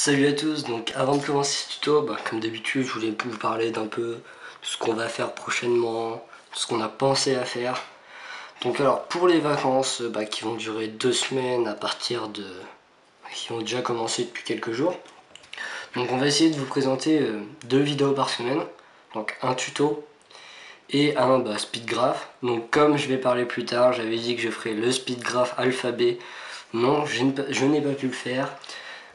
Salut à tous, donc avant de commencer ce tuto, comme d'habitude je voulais vous parler d'un peu de ce qu'on va faire prochainement, de ce qu'on a pensé à faire. Donc alors pour les vacances qui vont durer 2 semaines à partir de... qui ont déjà commencé depuis quelques jours. Donc on va essayer de vous présenter 2 vidéos par semaine, donc un tuto et un speed graph. Donc comme je vais parler plus tard, j'avais dit que je ferais le speed graph alphabet. Non, je n'ai pas pu le faire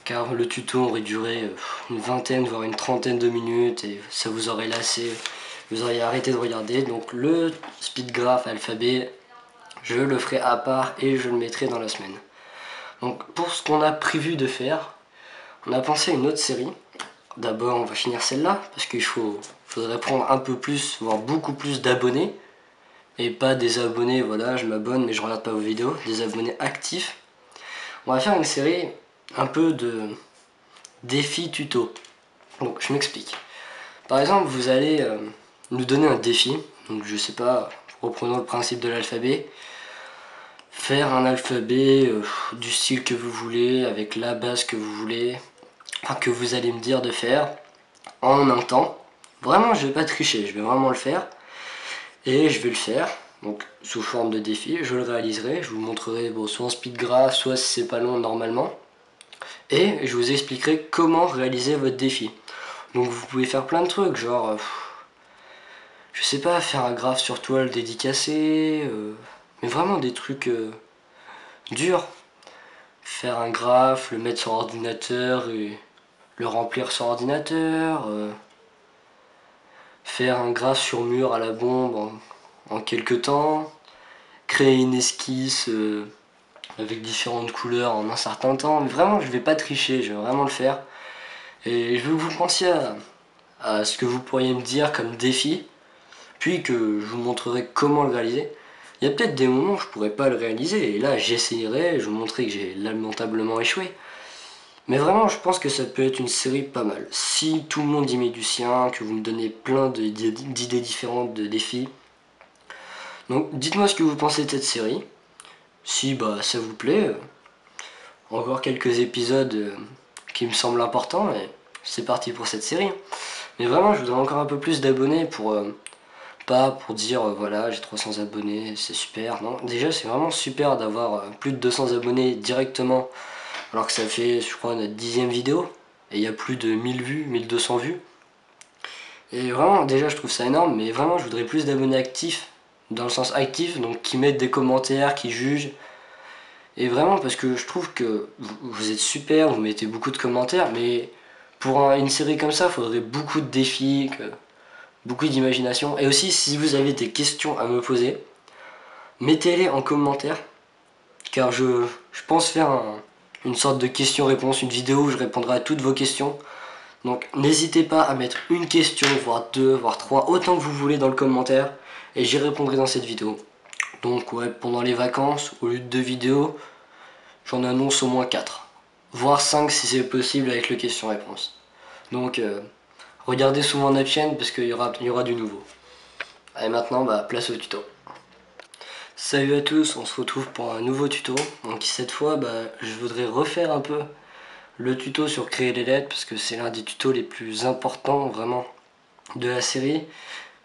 car le tuto aurait duré une vingtaine voire une trentaine de minutes et ça vous aurait lassé, vous auriez arrêté de regarder. Donc le speed graph alphabet, je le ferai à part et je le mettrai dans la semaine. Donc pour ce qu'on a prévu de faire, on a pensé à une autre série. D'abord on va finir celle-là parce qu'il faudrait prendre un peu plus, voire beaucoup plus d'abonnés. Et pas des abonnés, voilà, je m'abonne mais je regarde pas vos vidéos, des abonnés actifs. On va faire une série un peu de défi tuto. Donc je m'explique. Par exemple, vous allez nous donner un défi. Donc je sais pas, reprenons le principe de l'alphabet. Faire un alphabet du style que vous voulez, avec la base que vous voulez, enfin, que vous allez me dire de faire en un temps. Vraiment, je vais pas tricher, je vais vraiment le faire. Et je vais le faire, donc sous forme de défi, je le réaliserai, je vous montrerai soit en speed graph, soit si c'est pas long normalement. Et je vous expliquerai comment réaliser votre défi. Donc vous pouvez faire plein de trucs, genre, je sais pas, faire un graphe sur toile dédicacé, mais vraiment des trucs durs. Faire un graphe, le mettre sur ordinateur et le remplir sur ordinateur. Faire un graphe sur mur à la bombe en quelques temps. Créer une esquisse avec différentes couleurs en un certain temps. Mais vraiment, je vais pas tricher, je vais vraiment le faire. Et je veux que vous pensiez à ce que vous pourriez me dire comme défi, puis que je vous montrerai comment le réaliser. Il y a peut-être des moments où je pourrais pas le réaliser, et là j'essayerai, je vous montrerai que j'ai lamentablement échoué. Mais vraiment, je pense que ça peut être une série pas mal. Si tout le monde y met du sien, que vous me donnez plein d'idées différentes de défis. Donc dites-moi ce que vous pensez de cette série. Si ça vous plaît, encore quelques épisodes qui me semblent importants, et c'est parti pour cette série. Mais vraiment, je voudrais encore un peu plus d'abonnés pour... pas pour dire voilà j'ai 300 abonnés, c'est super, non. Déjà c'est vraiment super d'avoir plus de 200 abonnés directement alors que ça fait je crois notre 10e vidéo et il y a plus de 1000 vues, 1200 vues. Et vraiment déjà je trouve ça énorme, mais vraiment je voudrais plus d'abonnés actifs, dans le sens actif, donc qui mettent des commentaires, qui jugent. Et vraiment parce que je trouve que vous êtes super, vous mettez beaucoup de commentaires, mais pour une série comme ça il faudrait beaucoup de défis, beaucoup d'imagination. Et aussi, si vous avez des questions à me poser, mettez-les en commentaire, car je pense faire une sorte de question-réponse, une vidéo où je répondrai à toutes vos questions. Donc n'hésitez pas à mettre une question, voire deux, voire trois, autant que vous voulez dans le commentaire, et j'y répondrai dans cette vidéo. Donc ouais, pendant les vacances, au lieu de 2 vidéos, j'en annonce au moins 4, voire 5 si c'est possible avec le question-réponse. Donc regardez souvent notre chaîne parce qu'il y aura du nouveau. Allez maintenant, place au tuto. Salut à tous, on se retrouve pour un nouveau tuto. Donc cette fois, je voudrais refaire un peu le tuto sur créer les lettres parce que c'est l'un des tutos les plus importants vraiment de la série.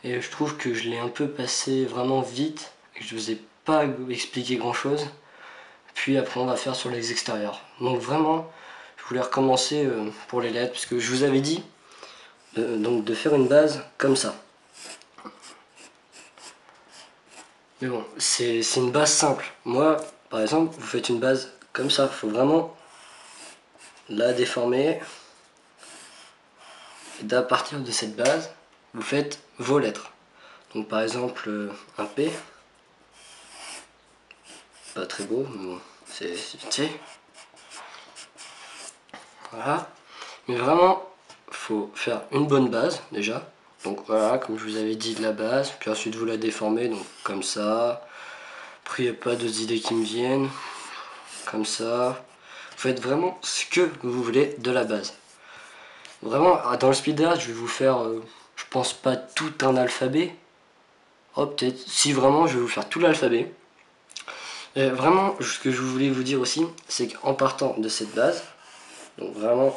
Et je trouve que je l'ai un peu passé vraiment vite et que je vous ai pas expliqué grand chose. Puis après on va faire sur les extérieurs. Donc vraiment, je voulais recommencer pour les lettres parce que je vous avais dit de faire une base comme ça. Mais bon, c'est une base simple. Moi, par exemple, vous faites une base comme ça. Il faut vraiment la déformer. Et à partir de cette base, vous faites vos lettres. Donc par exemple, un P. Pas très beau, mais bon, c'est T. Voilà. Mais vraiment, faut faire une bonne base déjà. Donc voilà, comme je vous avais dit, de la base. Puis ensuite vous la déformez, donc comme ça. Après, il n'y a pas d'autres idées qui me viennent. Comme ça. Vous faites vraiment ce que vous voulez de la base. Vraiment, dans le speed art, je vais vous faire, je pense pas tout un alphabet. Oh, peut-être, si vraiment, je vais vous faire tout l'alphabet. Vraiment, ce que je voulais vous dire aussi, c'est qu'en partant de cette base, donc vraiment,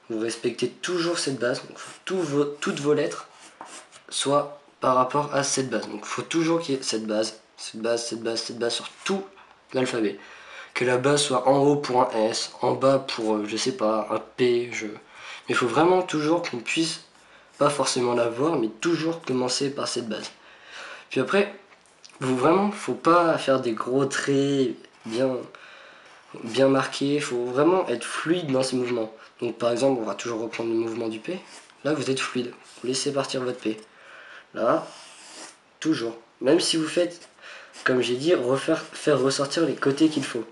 vous respectez toujours cette base. Donc toutes vos lettres soient par rapport à cette base. Donc il faut toujours qu'il y ait cette base sur tout l'alphabet. Que la base soit en haut pour un S, en bas pour, je sais pas, un P. Mais il faut vraiment toujours qu'on puisse, pas forcément la voir, mais toujours commencer par cette base. Puis après, faut pas faire des gros traits bien marqués. Il faut vraiment être fluide dans ces mouvements. Donc par exemple, on va toujours reprendre le mouvement du P. Là, vous êtes fluide. Vous laissez partir votre P. Là, toujours. Même si vous faites, comme j'ai dit, faire ressortir les côtés qu'il faut.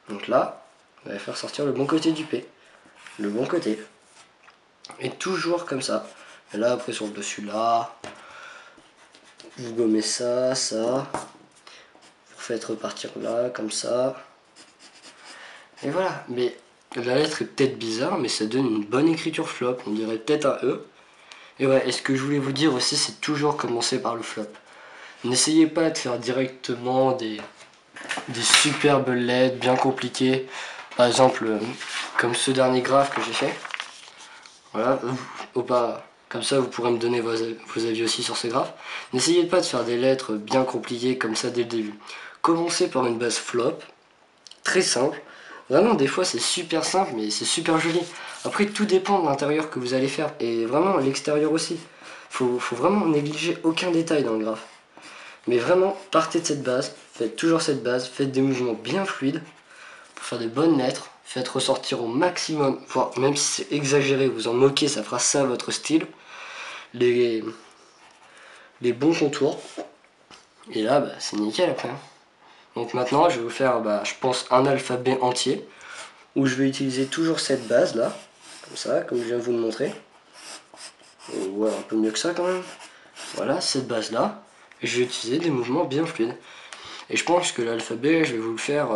Donc là, vous allez faire sortir le bon côté du P. Le bon côté. Et toujours comme ça. Et là, après, sur le dessus, là, vous gommez ça. Vous faites repartir là, comme ça. Et voilà. Mais la lettre est peut-être bizarre, mais ça donne une bonne écriture flop. On dirait peut-être un E. Et ouais, et ce que je voulais vous dire aussi, c'est toujours commencer par le flop. N'essayez pas de faire directement des superbes lettres bien compliquées. Par exemple, comme ce dernier graphe que j'ai fait. Voilà, comme ça vous pourrez me donner vos avis aussi sur ces graphes. N'essayez pas de faire des lettres bien compliquées comme ça dès le début. Commencez par une base flop, très simple. Vraiment, des fois c'est super simple, mais c'est super joli. Après, tout dépend de l'intérieur que vous allez faire, et vraiment l'extérieur aussi. Faut vraiment négliger aucun détail dans le graphe. Mais vraiment, partez de cette base, faites toujours cette base, faites des mouvements bien fluides pour faire des bonnes lettres, faites ressortir au maximum, voire même si c'est exagéré, vous en moquez, ça fera ça votre style, les bons contours, et là, c'est nickel après. Donc maintenant, je vais vous faire, je pense, un alphabet entier, où je vais utiliser toujours cette base là, comme ça, comme je viens de vous le montrer. Et ouais, un peu mieux que ça quand même. Voilà, cette base là, et je vais utiliser des mouvements bien fluides. Et je pense que l'alphabet, je vais vous le faire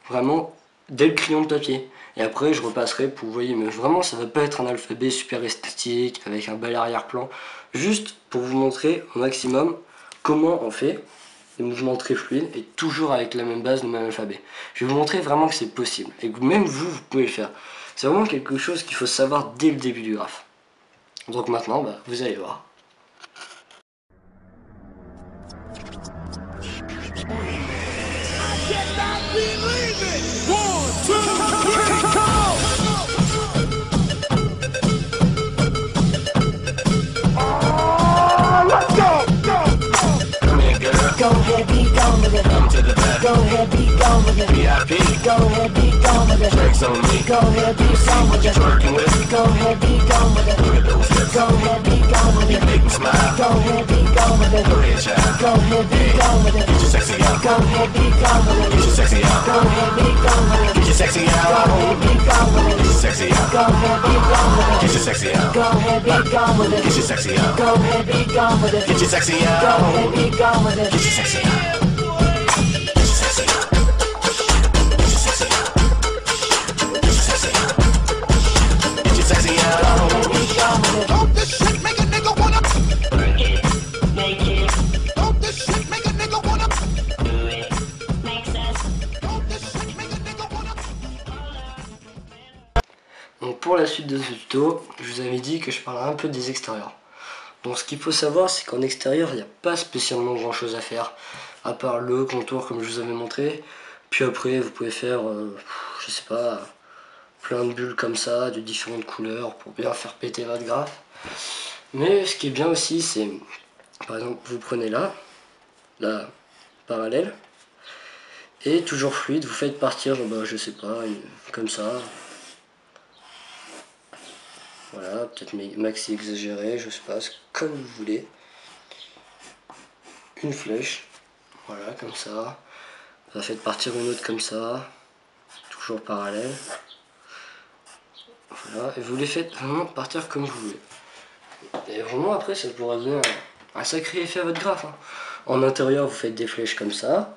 vraiment dès le crayon de papier. Et après, je repasserai pour vous voyez, mais vraiment, ça va pas être un alphabet super esthétique, avec un bel arrière-plan. Juste pour vous montrer au maximum comment on fait des mouvements très fluides et toujours avec la même base, le même alphabet. Je vais vous montrer vraiment que c'est possible. Et que même vous pouvez le faire. C'est vraiment quelque chose qu'il faut savoir dès le début du graphe. Donc maintenant, vous allez voir. Go ahead, be gone with it. Come to the back. Go ahead, be gone with it. VIP. Go ahead, be gone with it. Drinks on me. Go ahead, be gone with it. Working with. Go ahead, be gone with it. Look at those hips. Go ahead, be gone with it. You make me smile. Go ahead, be gone with it. Go ahead, child. Go ahead, be gone with it. Get your sexy out. Go ahead, be gone with it. Get your sexy out. Go ahead, be gone with it. Get your sexy out. Go ahead, be gone with it. Get your sexy out. Go ahead, be gone with it. Get your sexy out. Go ahead, be gone with it. Get your sexy out. Go ahead, be gone with it. Get your sexy out. Go ahead, be gone with it. Get your sexy out. Donc pour la suite de ce tuto, je vous avais dit que je parlerai un peu des extérieurs. Donc ce qu'il faut savoir, c'est qu'en extérieur, il n'y a pas spécialement grand chose à faire, à part le contour comme je vous avais montré. Puis après, vous pouvez faire, je sais pas, plein de bulles comme ça, de différentes couleurs, pour bien faire péter votre graphe. Mais ce qui est bien aussi, c'est, par exemple, vous prenez là, la parallèle, et toujours fluide, vous faites partir, je sais pas, comme ça. Voilà, peut-être maxi exagéré, je sais pas, comme vous voulez. Une flèche, voilà, comme ça. Vous faites partir une autre comme ça, toujours parallèle. Voilà, et vous les faites vraiment partir comme vous voulez. Et vraiment après, ça pourra donner un sacré effet à votre graphe. Hein. En intérieur, vous faites des flèches comme ça.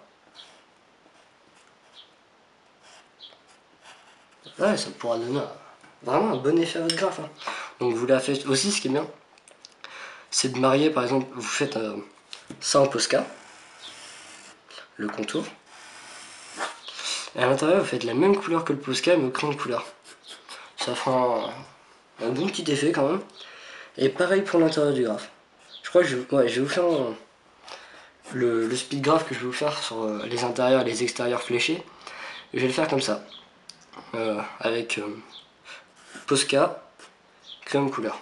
Ouais, ça pourra donner vraiment un bon effet à votre graphe. Hein. Donc vous la faites aussi, ce qui est bien, c'est de marier, par exemple, vous faites ça en Posca, le contour. Et à l'intérieur, vous faites la même couleur que le Posca, mais au crayon de couleur. Ça fera un bon petit effet quand même. Et pareil pour l'intérieur du graphe. Je crois que je vais vous faire le speed graph que je vais vous faire sur les intérieurs et les extérieurs fléchés. Je vais le faire comme ça. Avec Posca, crayon de couleur.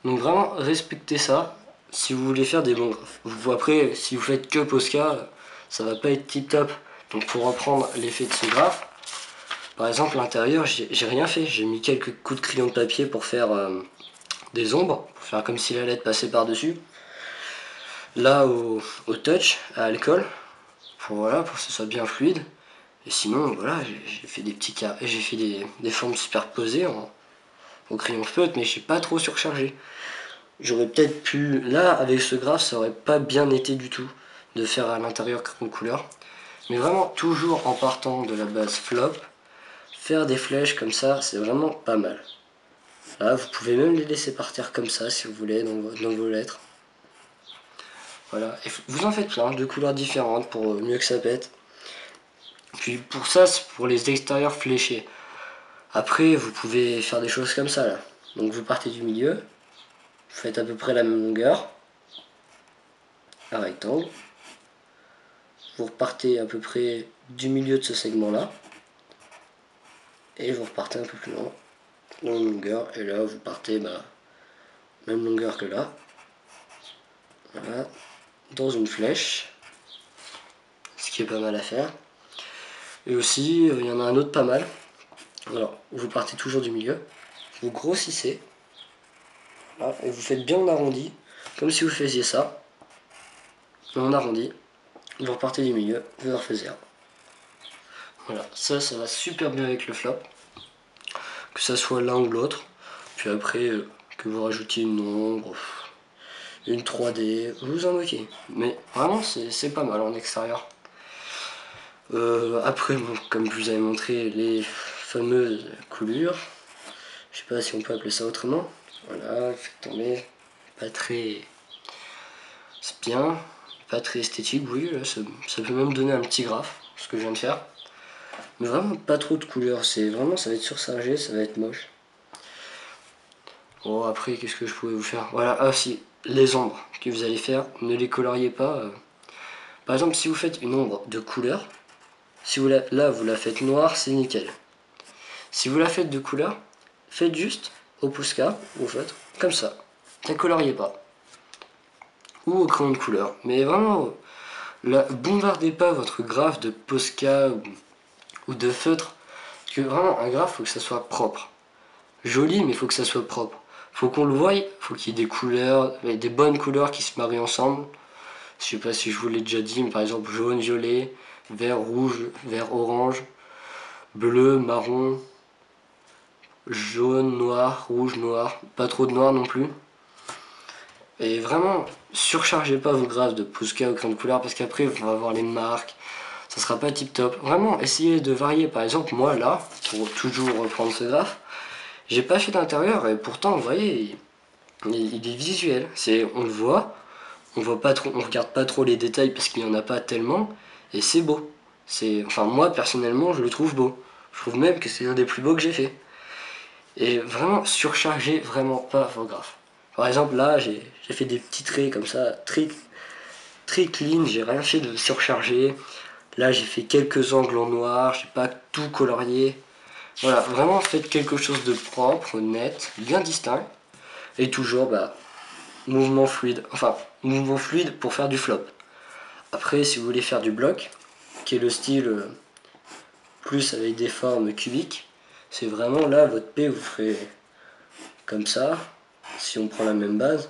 Donc vraiment respectez ça si vous voulez faire des bons graphes. Après, si vous faites que Posca, ça va pas être tip top. Donc pour reprendre l'effet de ce graphe, par exemple l'intérieur, j'ai rien fait. J'ai mis quelques coups de crayon de papier pour faire des ombres, pour faire comme si la lettre passait par-dessus. Là au touch, à alcool, pour que ce soit bien fluide. Et sinon, voilà, j'ai fait des petits cas, j'ai fait des formes superposées au crayon feutre, mais j'ai pas trop surchargé. J'aurais peut-être pu, là, avec ce graphe, ça aurait pas bien été du tout de faire à l'intérieur crayon de couleur. Mais vraiment, toujours en partant de la base flop, faire des flèches comme ça, c'est vraiment pas mal. Là, vous pouvez même les laisser par terre comme ça, si vous voulez, dans vos lettres. Voilà, et vous en faites plein de couleurs différentes pour mieux que ça pète. Puis pour ça, c'est pour les extérieurs fléchés. Après, vous pouvez faire des choses comme ça là. Donc vous partez du milieu, vous faites à peu près la même longueur, un rectangle. Vous repartez à peu près du milieu de ce segment là. Et vous repartez un peu plus loin, dans la longueur. Et là, vous partez même longueur que là. Voilà, dans une flèche. Ce qui est pas mal à faire. Et aussi, il y en a un autre pas mal. Alors, vous partez toujours du milieu, vous grossissez, là, et vous faites bien en arrondi, comme si vous faisiez ça, en arrondi, vous repartez du milieu, vous en refaites un. Voilà, ça va super bien avec le flop, que ça soit l'un ou l'autre, puis après, que vous rajoutiez une ombre, une 3D, vous en moquez, mais vraiment c'est pas mal en extérieur. Après, bon, comme je vous avais montré, les fameuses coulures, je sais pas si on peut appeler ça autrement. Voilà, faites tomber, pas très, c'est bien, pas très esthétique, oui, là, ça peut même donner un petit graphe, ce que je viens de faire. Mais vraiment pas trop de couleurs, ça va être surchargé, ça va être moche. Bon, après, qu'est-ce que je pouvais vous faire? Voilà, aussi, les ombres que vous allez faire, ne les coloriez pas. Par exemple, si vous faites une ombre de couleur, si vous là vous la faites noire, c'est nickel. Si vous la faites de couleur, faites juste au Posca, au feutre, comme ça. Ne coloriez pas. Ou au crayon de couleur. Mais vraiment, bombardez pas votre graphe de Posca ou de feutre. Parce que vraiment, un graphe, faut que ça soit propre. Joli, mais il faut que ça soit propre. Faut qu'on le voie, faut qu'il y ait des couleurs, des bonnes couleurs qui se marient ensemble. Je sais pas si je vous l'ai déjà dit, mais par exemple jaune, violet, vert, rouge, vert, orange, bleu, marron, jaune, noir, rouge, noir, pas trop de noir non plus. Et vraiment, surchargez pas vos graphes de Posca au crayon de couleur parce qu'après on va avoir les marques, ça sera pas tip top. Vraiment, essayez de varier. Par exemple, moi là, pour toujours reprendre ce graphe, j'ai pas fait d'intérieur et pourtant, vous voyez, il est visuel. On le voit, on regarde pas trop les détails parce qu'il y en a pas tellement et c'est beau. Enfin moi personnellement, je le trouve beau. Je trouve même que c'est un des plus beaux que j'ai fait. Et vraiment, surchargez vraiment pas vos graphes. Par exemple, là, j'ai fait des petits traits comme ça, très clean, j'ai rien fait de surchargé. Là, j'ai fait quelques angles en noir, j'ai pas tout colorié. Voilà, vraiment faites quelque chose de propre, net, bien distinct. Et toujours, mouvement fluide. Enfin, mouvement fluide pour faire du flop. Après, si vous voulez faire du bloc, qui est le style plus avec des formes cubiques, c'est vraiment là, votre P, vous ferez comme ça, si on prend la même base.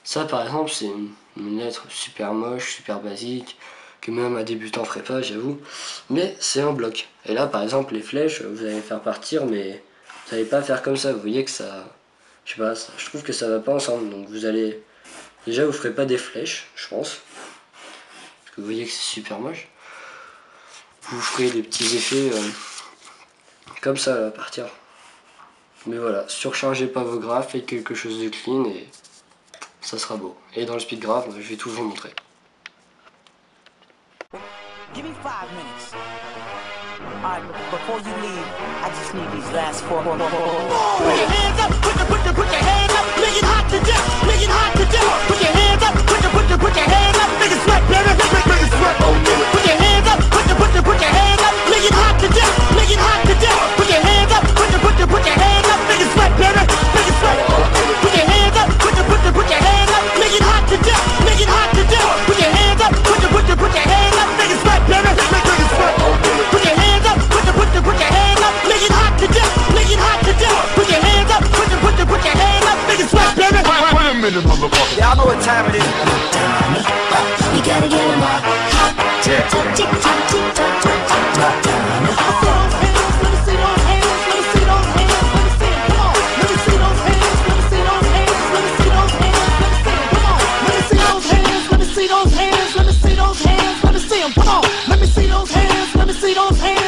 Ça, par exemple, c'est une lettre super moche, super basique, que même un débutant ferait pas, j'avoue. Mais c'est un bloc. Et là, par exemple, les flèches, vous allez faire partir, mais vous n'allez pas faire comme ça. Vous voyez que ça... Je sais pas, je trouve que ça va pas ensemble. Donc vous allez... Déjà, vous ferez pas des flèches, je pense. Parce que vous voyez que c'est super moche. Vous ferez des petits effets comme ça, là, à partir. Mais voilà, surchargez pas vos graphes, faites quelque chose de clean et ça sera beau. Et dans le speed graph, je vais tout vous montrer. Give me 5 minutes. Alright, before you leave, I just need these last four. Put your hands up, put your hands up, make it hot to death, make it hot to death. Put your hands up, put your hands up, make it sweat, baby, make it sweat. Put your hands up, put your hands up, make it hot to death, make it hot to death. Put your hands up, put your hands up, make it sweat, baby, make it sweat. Put your hands up, put your hands up, make it hot to death, make it hot to death. Put your hands up, put your hands up, make it sweat, baby, make it sweat. Put your hands up, put your hands up, make it hot to death, make it hot to death. Put your hands up, put your hands up, make it sweat, baby. Wait a minute, motherfucker. Y'all know what time it is. You gotta get 'em up. Tick tock, tick tock, tick tock, tick tock, tock time. Let me see those hands, let me see those hands, let me see them, come on. Let me see those hands, let me see those hands, let me see those hands, let me see them, come on. Let me see those hands, let me see those hands, let me see those hands, let me see them, come on. Let me see those hands, let me see those hands.